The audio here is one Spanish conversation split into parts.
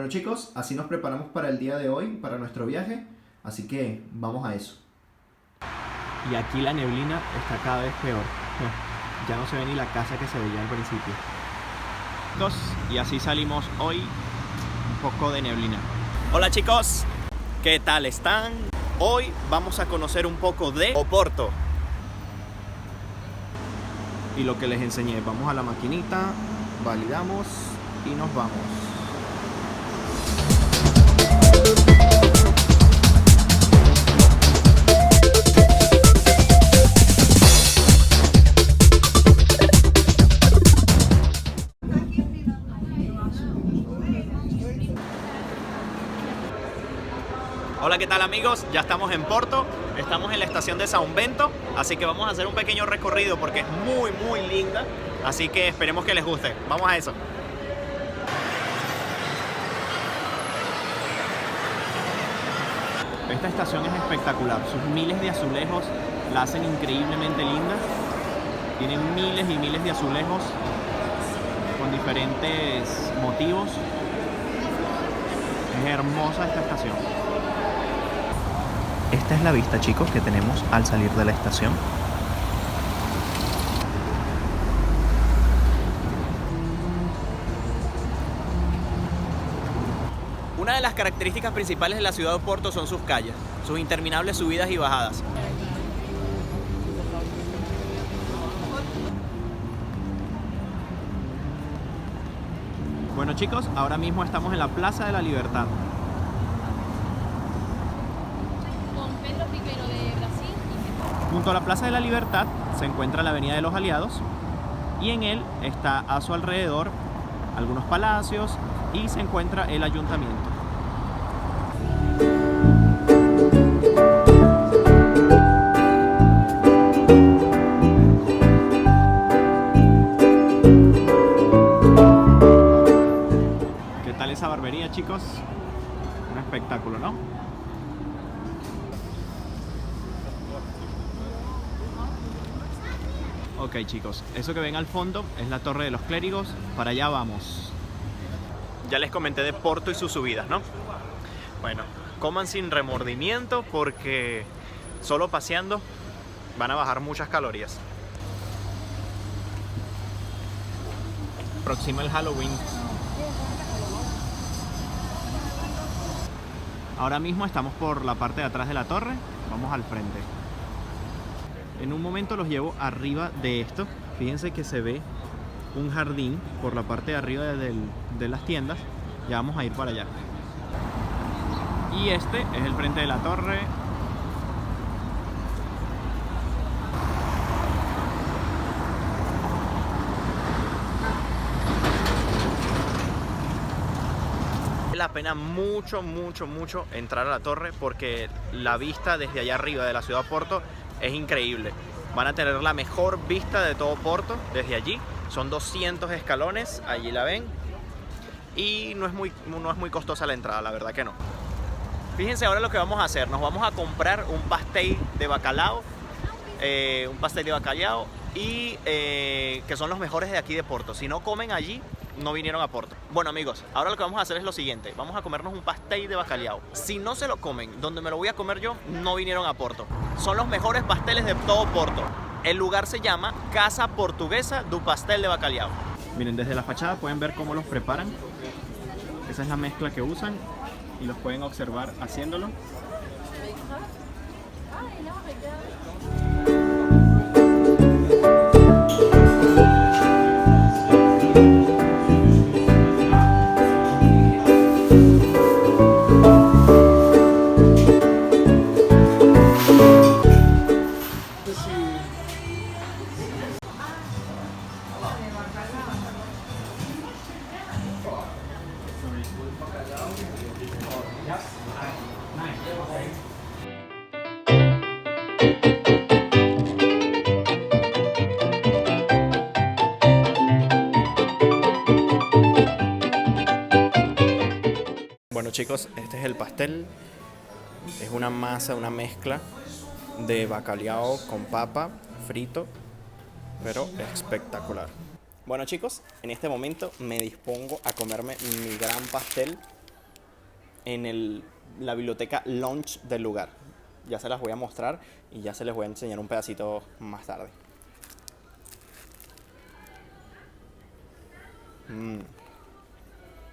Bueno chicos, así nos preparamos para el día de hoy, para nuestro viaje, así que vamos a eso. Y aquí la neblina está cada vez peor. Ya no se ve ni la casa que se veía al principio. Y así salimos hoy, un poco de neblina. Hola chicos, ¿qué tal están? Hoy vamos a conocer un poco de Oporto. Y lo que les enseñé, vamos a la maquinita, validamos y nos vamos. Hola, ¿qué tal amigos? Ya estamos en Porto, estamos en la estación de São Bento, así que vamos a hacer un pequeño recorrido porque es muy linda, así que esperemos que les guste. Vamos a eso. Esta estación es espectacular, sus miles de azulejos la hacen increíblemente linda. Tienen miles y miles de azulejos con diferentes motivos. Es hermosa esta estación. Esta es la vista, chicos, que tenemos al salir de la estación. Una de las características principales de la ciudad de Oporto son sus calles, sus interminables subidas y bajadas. Bueno chicos, ahora mismo estamos en la Plaza de la Libertad. Junto a la Plaza de la Libertad se encuentra la Avenida de los Aliados y en él está a su alrededor algunos palacios y se encuentra el ayuntamiento. ¿Qué tal esa barbería, chicos? Un espectáculo, ¿no? Ok chicos, eso que ven al fondo es la Torre de los Clérigos, para allá vamos. Ya les comenté de Porto y sus subidas, ¿no? Bueno, coman sin remordimiento porque solo paseando van a bajar muchas calorías. Próximo el Halloween. Ahora mismo estamos por la parte de atrás de la torre, vamos al frente. En un momento los llevo arriba de esto. Fíjense que se ve un jardín por la parte de arriba de las tiendas. Ya vamos a ir para allá. Y este es el frente de la torre. Vale la pena mucho entrar a la torre porque la vista desde allá arriba de la ciudad de Porto es increíble. Van a tener la mejor vista de todo Porto desde allí. Son 200 escalones, allí la ven. Y no es muy costosa la entrada, la verdad que no. Fíjense ahora lo que vamos a hacer. Nos vamos a comprar un pastel de bacalao. Y que son los mejores de aquí de Porto. Si no comen allí, no vinieron a Porto. Bueno amigos, ahora lo que vamos a hacer es lo siguiente. Vamos a comernos un pastel de bacalao. Si no se lo comen donde me lo voy a comer yo, no vinieron a Porto. Son los mejores pasteles de todo Porto. El lugar se llama Casa Portuguesa do Pastel de Bacalhau. Miren, desde la fachada pueden ver cómo los preparan. Esa es la mezcla que usan y los pueden observar haciéndolo. Bueno chicos, este es el pastel. Es una masa, una mezcla de bacalhau con papa frito, pero espectacular. Bueno chicos, en este momento me dispongo a comerme mi gran pastel en la biblioteca lounge del lugar. Ya se las voy a mostrar y ya se les voy a enseñar un pedacito más tarde.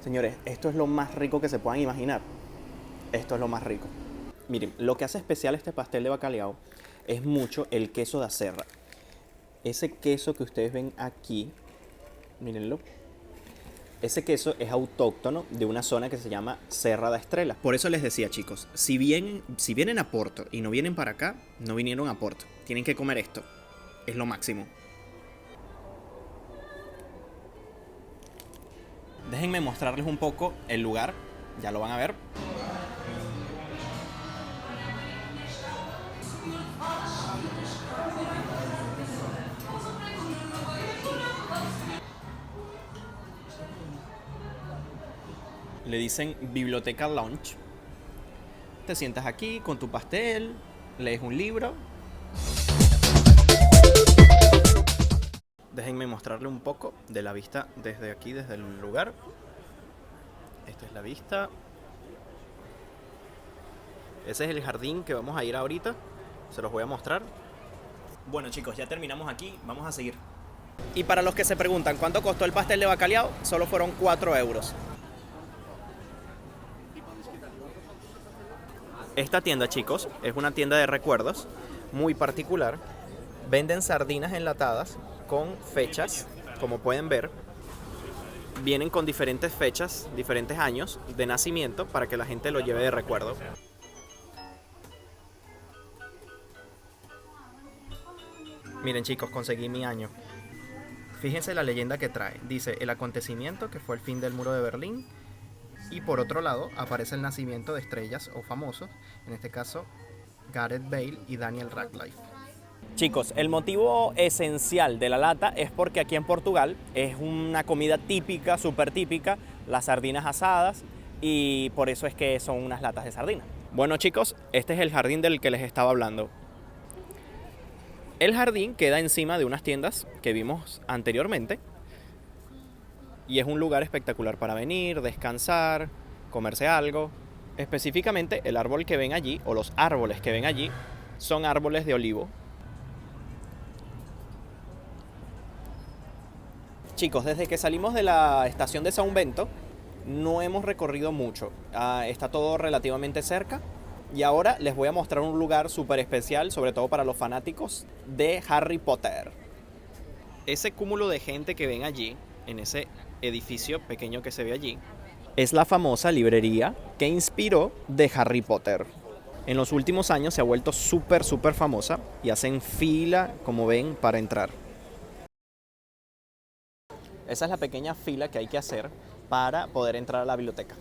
Señores, esto es lo más rico que se puedan imaginar. Esto es lo más rico. Miren, lo que hace especial este pastel de bacalao es mucho el queso de Acerra. Ese queso que ustedes ven aquí, mírenlo. Ese queso es autóctono de una zona que se llama Serra da Estrela. Por eso les decía, chicos, si vienen a Porto y no vienen para acá, no vinieron a Porto. Tienen que comer esto. Es lo máximo. Déjenme mostrarles un poco el lugar. Ya lo van a ver. Le dicen Biblioteca Lounge. Te sientas aquí con tu pastel, lees un libro. Déjenme mostrarle un poco de la vista desde aquí, desde el lugar. Esta es la vista. Ese es el jardín que vamos a ir ahorita. Se los voy a mostrar. Bueno, chicos, ya terminamos aquí. Vamos a seguir. Y para los que se preguntan cuánto costó el pastel de bacalao, solo fueron 4 euros. Esta tienda, chicos, es una tienda de recuerdos muy particular. Venden sardinas enlatadas con fechas, como pueden ver. Vienen con diferentes fechas, diferentes años de nacimiento para que la gente lo lleve de recuerdo. Miren, chicos, conseguí mi año. Fíjense la leyenda que trae. Dice el acontecimiento que fue el fin del muro de Berlín. Y por otro lado aparece el nacimiento de estrellas o famosos, en este caso Gareth Bale y Daniel Radcliffe. Chicos, el motivo esencial de la lata es porque aquí en Portugal es una comida típica, súper típica, las sardinas asadas, y por eso es que son unas latas de sardina. Bueno, chicos, este es el jardín del que les estaba hablando. El jardín queda encima de unas tiendas que vimos anteriormente. Y es un lugar espectacular para venir, descansar, comerse algo. Específicamente el árbol que ven allí, o los árboles que ven allí, son árboles de olivo. Chicos, desde que salimos de la estación de São Bento, no hemos recorrido mucho. Está todo relativamente cerca. Y ahora les voy a mostrar un lugar súper especial, sobre todo para los fanáticos de Harry Potter. Ese cúmulo de gente que ven allí, en ese edificio pequeño que se ve allí, es la famosa librería que inspiró de Harry Potter. En los últimos años se ha vuelto súper famosa y hacen fila, como ven, para entrar. Esa es la pequeña fila que hay que hacer para poder entrar a la biblioteca.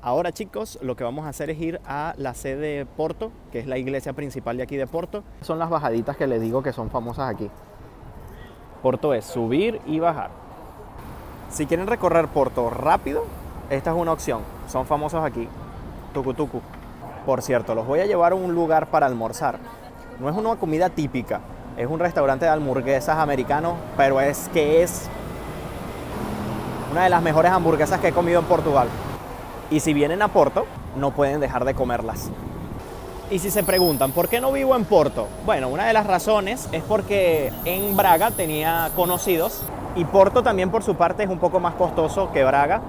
Ahora, chicos, lo que vamos a hacer es ir a la sede de Porto, que es la iglesia principal de aquí de Porto. Son las bajaditas que les digo que son famosas aquí. Porto es subir y bajar. Si quieren recorrer Porto rápido, esta es una opción. Son famosos aquí. Tucutucu. Por cierto, los voy a llevar a un lugar para almorzar. No es una comida típica. Es un restaurante de hamburguesas americano, pero es una de las mejores hamburguesas que he comido en Portugal. Y si vienen a Porto, no pueden dejar de comerlas. Y si se preguntan, ¿por qué no vivo en Porto? Bueno, una de las razones es porque en Braga tenía conocidos y Porto también por su parte es un poco más costoso que Braga,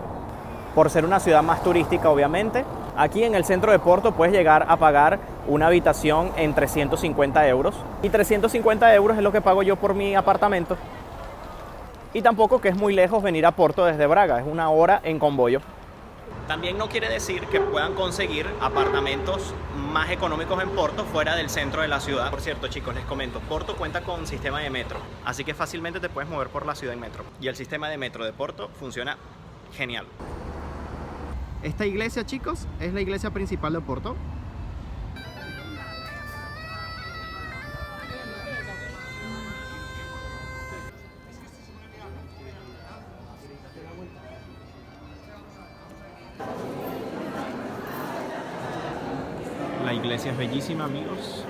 por ser una ciudad más turística obviamente. Aquí en el centro de Porto puedes llegar a pagar una habitación en 350 euros y 350 euros es lo que pago yo por mi apartamento. Y tampoco que es muy lejos venir a Porto desde Braga, es 1 hora en convoyo. También no quiere decir que puedan conseguir apartamentos más económicos en Porto fuera del centro de la ciudad. Por cierto, chicos, les comento, Porto cuenta con sistema de metro, así que fácilmente te puedes mover por la ciudad en metro. Y el sistema de metro de Porto funciona genial. Esta iglesia, chicos, es la iglesia principal de Porto. La iglesia es bellísima, amigos.